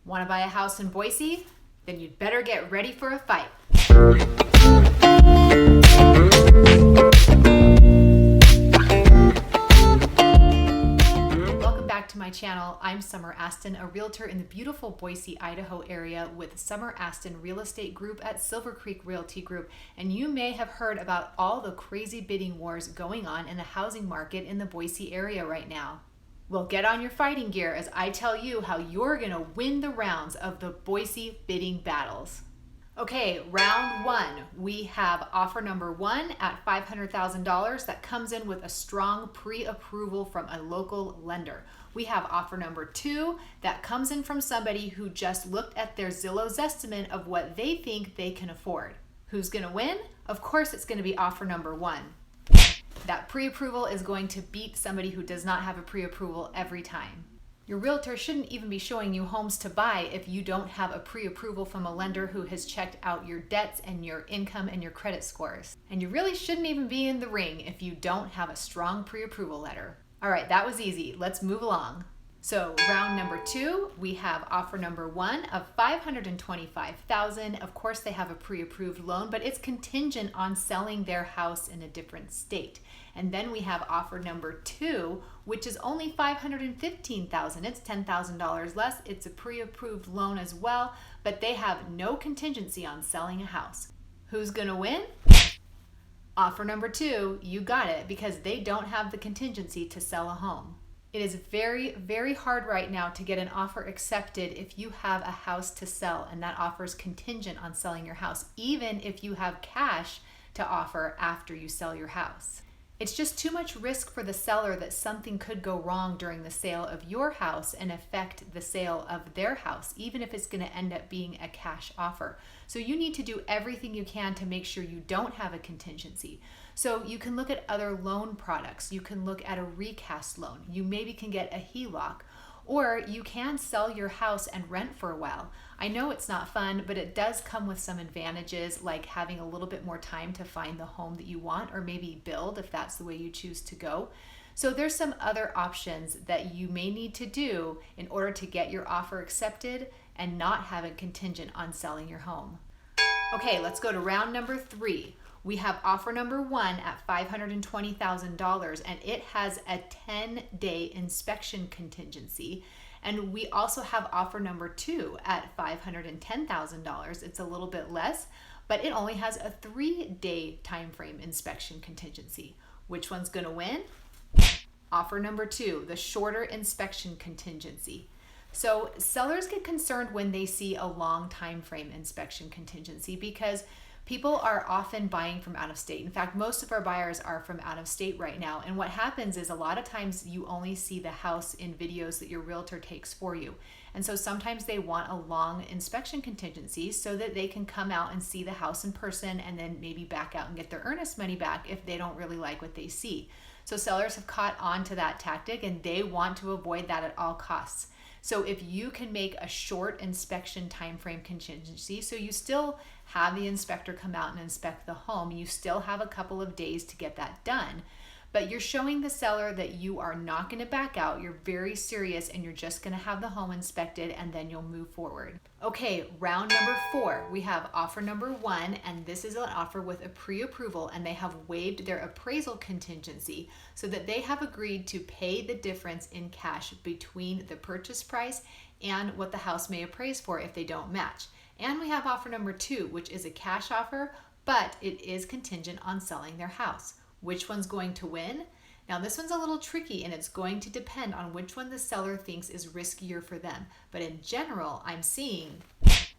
Want to buy a house in Boise? Then you'd better get ready for a fight. Welcome back to my channel. I'm Summer Aston, a realtor in the beautiful Boise, Idaho area with Summer Aston Real Estate Group at Silver Creek Realty Group. And you may have heard about all the crazy bidding wars going on in the housing market in the Boise area right now. Well, get on your fighting gear as I tell you how you're going to win the rounds of the Boise Bidding Battles. Okay, round one. We have offer number one at $500,000 that comes in with a strong pre-approval from a local lender. We have offer number two that comes in from somebody who just looked at their Zillow's estimate of what they think they can afford. Who's going to win? Of course, it's going to be offer number one. That pre-approval is going to beat somebody who does not have a pre-approval every time. Your realtor shouldn't even be showing you homes to buy if you don't have a pre-approval from a lender who has checked out your debts and your income and your credit scores. And you really shouldn't even be in the ring if you don't have a strong pre-approval letter. All right, that was easy. Let's move along. So round number two, we have offer number one of $525,000. Of course, they have a pre-approved loan, but it's contingent on selling their house in a different state. And then we have offer number two, which is only $515,000. It's $10,000 less. It's a pre-approved loan as well, but they have no contingency on selling a house. Who's gonna win? Offer number two, you got it, because they don't have the contingency to sell a home. It is very, very hard right now to get an offer accepted if you have a house to sell and that offer is contingent on selling your house, even if you have cash to offer after you sell your house. It's just too much risk for the seller that something could go wrong during the sale of your house and affect the sale of their house, even if it's going to end up being a cash offer. So you need to do everything you can to make sure you don't have a contingency. So you can look at other loan products. You can look at a recast loan. You maybe can get a HELOC, or you can sell your house and rent for a while. I know it's not fun, but it does come with some advantages, like having a little bit more time to find the home that you want, or maybe build if that's the way you choose to go. So there's some other options that you may need to do in order to get your offer accepted and not have a contingent on selling your home. Okay, let's go to round number three. We have offer number one at $520,000, and it has a 10-day inspection contingency. And we also have offer number two at $510,000. It's a little bit less, but it only has a 3-day time frame inspection contingency. Which one's going to win? Offer number two, the shorter inspection contingency. So sellers get concerned when they see a long time frame inspection contingency because people are often buying from out of state. In fact, most of our buyers are from out of state right now. And what happens is a lot of times you only see the house in videos that your realtor takes for you. And so sometimes they want a long inspection contingency so that they can come out and see the house in person and then maybe back out and get their earnest money back if they don't really like what they see. So sellers have caught on to that tactic and they want to avoid that at all costs. So if you can make a short inspection timeframe contingency, so you still have the inspector come out and inspect the home, you still have a couple of days to get that done, but you're showing the seller that you are not going to back out, you're very serious, and you're just going to have the home inspected and then you'll move forward. Okay, round number four, we have offer number one, and this is an offer with a pre-approval, and they have waived their appraisal contingency so that they have agreed to pay the difference in cash between the purchase price and what the house may appraise for if they don't match. And we have offer number two, which is a cash offer, but it is contingent on selling their house. Which one's going to win? Now this one's a little tricky and it's going to depend on which one the seller thinks is riskier for them. But in general, I'm seeing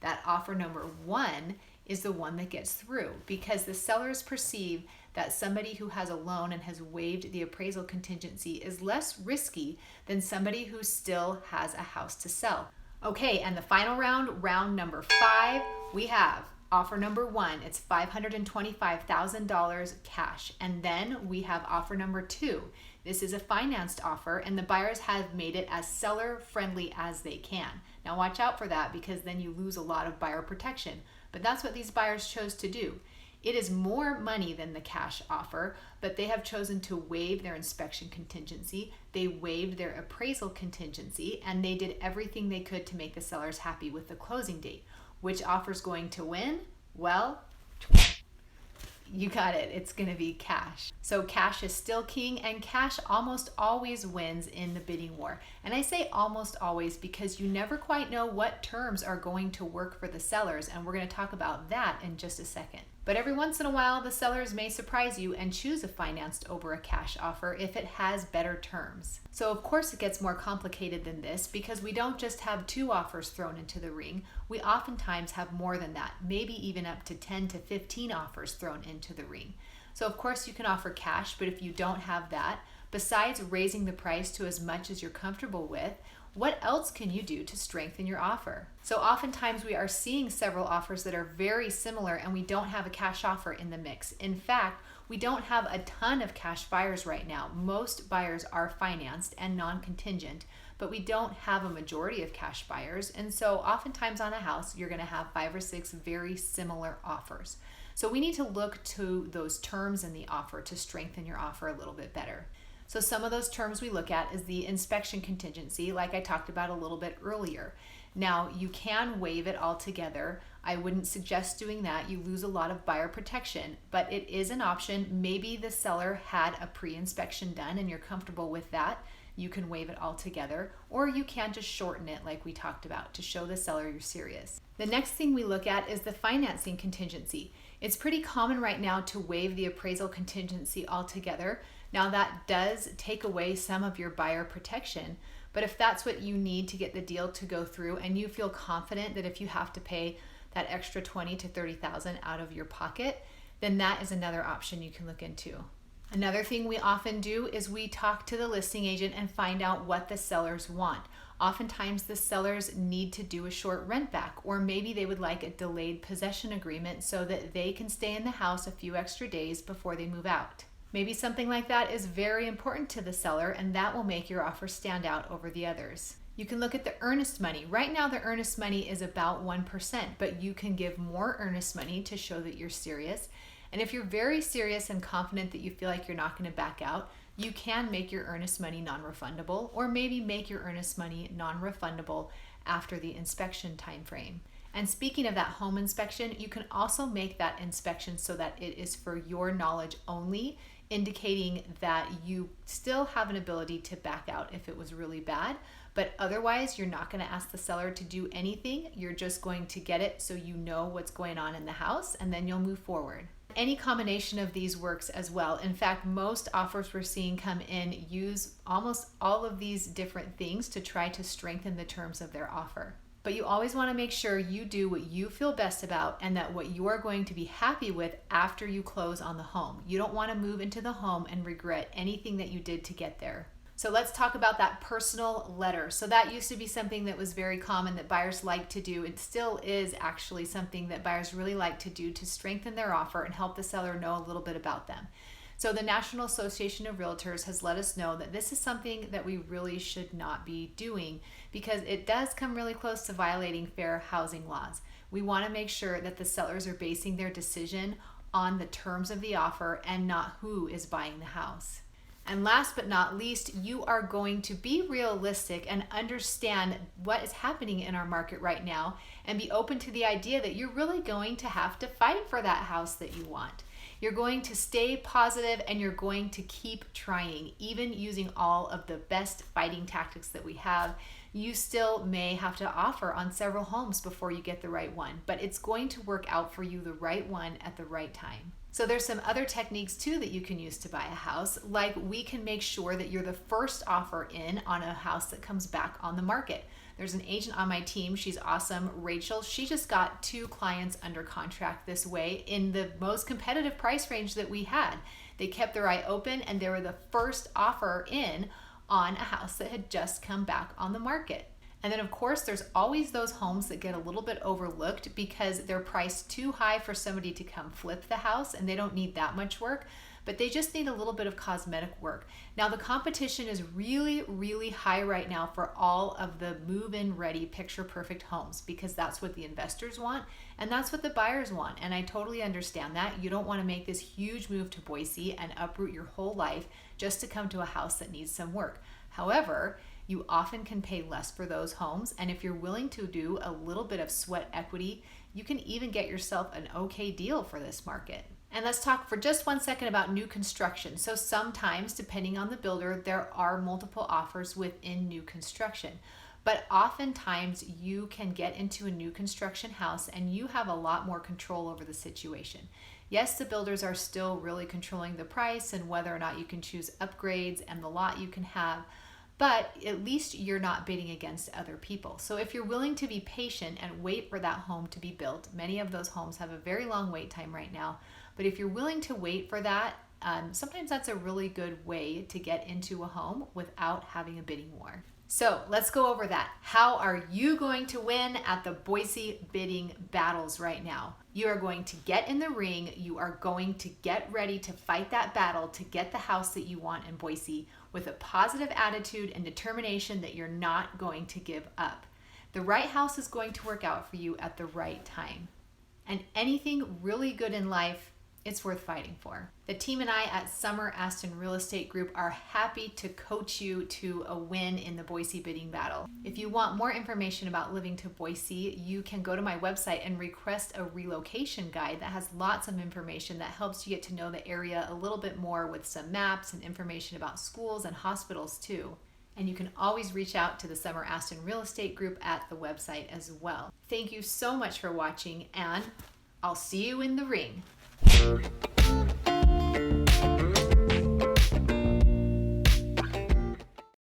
that offer number one is the one that gets through because the sellers perceive that somebody who has a loan and has waived the appraisal contingency is less risky than somebody who still has a house to sell. Okay, and the final round, round number five, we have offer number one, it's $525,000 cash. And then we have offer number two. This is a financed offer and the buyers have made it as seller friendly as they can. Now watch out for that because then you lose a lot of buyer protection. But that's what these buyers chose to do. It is more money than the cash offer, but they have chosen to waive their inspection contingency. They waived their appraisal contingency, and they did everything they could to make the sellers happy with the closing date. Which offer is going to win? Well, you got it. It's going to be cash. So cash is still king, and cash almost always wins in the bidding war. And I say almost always because you never quite know what terms are going to work for the sellers, and we're going to talk about that in just a second. But every once in a while, the sellers may surprise you and choose a financed over a cash offer if it has better terms. So of course it gets more complicated than this because we don't just have 2 offers thrown into the ring. We oftentimes have more than that, maybe even up to 10 to 15 offers thrown into the ring. So of course you can offer cash, but if you don't have that, besides raising the price to as much as you're comfortable with, what else can you do to strengthen your offer? So oftentimes we are seeing several offers that are very similar and we don't have a cash offer in the mix. In fact, we don't have a ton of cash buyers right now. Most buyers are financed and non-contingent, but we don't have a majority of cash buyers. And so oftentimes on a house, you're gonna have 5 or 6 very similar offers. So we need to look to those terms in the offer to strengthen your offer a little bit better. So some of those terms we look at is the inspection contingency, like I talked about a little bit earlier. Now, you can waive it altogether. I wouldn't suggest doing that. You lose a lot of buyer protection, but it is an option. Maybe the seller had a pre-inspection done and you're comfortable with that. You can waive it altogether, or you can just shorten it like we talked about to show the seller you're serious. The next thing we look at is the financing contingency. It's pretty common right now to waive the appraisal contingency altogether. Now that does take away some of your buyer protection, but if that's what you need to get the deal to go through and you feel confident that if you have to pay that extra $20,000 to $30,000 out of your pocket, then that is another option you can look into. Another thing we often do is we talk to the listing agent and find out what the sellers want. Oftentimes the sellers need to do a short rent back, or maybe they would like a delayed possession agreement so that they can stay in the house a few extra days before they move out. Maybe something like that is very important to the seller, and that will make your offer stand out over the others. You can look at the earnest money. Right now, the earnest money is about 1%, but you can give more earnest money to show that you're serious. And if you're very serious and confident that you feel like you're not going to back out, you can make your earnest money non-refundable, or maybe make your earnest money non-refundable after the inspection time frame. And speaking of that home inspection, you can also make that inspection so that it is for your knowledge only, indicating that you still have an ability to back out if it was really bad, but otherwise you're not going to ask the seller to do anything. You're just going to get it so you know what's going on in the house, and then you'll move forward. Any combination of these works as well. In fact, most offers we're seeing come in use almost all of these different things to try to strengthen the terms of their offer. But you always want to make sure you do what you feel best about and that what you are going to be happy with after you close on the home. You don't want to move into the home and regret anything that you did to get there. So let's talk about that personal letter. So that used to be something that was very common that buyers like to do. It still is actually something that buyers really like to do to strengthen their offer and help the seller know a little bit about them. So the National Association of Realtors has let us know that this is something that we really should not be doing because it does come really close to violating fair housing laws. We want to make sure that the sellers are basing their decision on the terms of the offer and not who is buying the house. And last but not least, you are going to be realistic and understand what is happening in our market right now and be open to the idea that you're really going to have to fight for that house that you want. You're going to stay positive and you're going to keep trying, even using all of the best fighting tactics that we have. You still may have to offer on several homes before you get the right one, but it's going to work out for you the right one at the right time. So there's some other techniques too that you can use to buy a house, like we can make sure that you're the first offer in on a house that comes back on the market. There's an agent on my team. She's awesome. Rachel, she just got 2 clients under contract this way in the most competitive price range that we had. They kept their eye open and they were the first offer in on a house that had just come back on the market. And then of course, there's always those homes that get a little bit overlooked because they're priced too high for somebody to come flip the house and they don't need that much work. but they just need a little bit of cosmetic work. Now, the competition is really, really high right now for all of the move-in ready, picture-perfect homes, because that's what the investors want and that's what the buyers want. And I totally understand that. You don't want to make this huge move to Boise and uproot your whole life just to come to a house that needs some work. However, you often can pay less for those homes, and if you're willing to do a little bit of sweat equity, you can even get yourself an okay deal for this market. And let's talk for just 1 second about new construction. So sometimes, depending on the builder, there are multiple offers within new construction. But oftentimes you can get into a new construction house and you have a lot more control over the situation. Yes, the builders are still really controlling the price and whether or not you can choose upgrades and the lot you can have, but at least you're not bidding against other people. So if you're willing to be patient and wait for that home to be built, many of those homes have a very long wait time right now, but if you're willing to wait for that, sometimes that's a really good way to get into a home without having a bidding war. So let's go over that. How are you going to win at the Boise Bidding Battles right now? You are going to get in the ring. You are going to get ready to fight that battle to get the house that you want in Boise with a positive attitude and determination that you're not going to give up. The right house is going to work out for you at the right time. And anything really good in life, it's worth fighting for. The team and I at Summer Aston Real Estate Group are happy to coach you to a win in the Boise Bidding Battle. If you want more information about living to Boise, you can go to my website and request a relocation guide that has lots of information that helps you get to know the area a little bit more with some maps and information about schools and hospitals too. And you can always reach out to the Summer Aston Real Estate Group at the website as well. Thank you so much for watching, and I'll see you in the ring.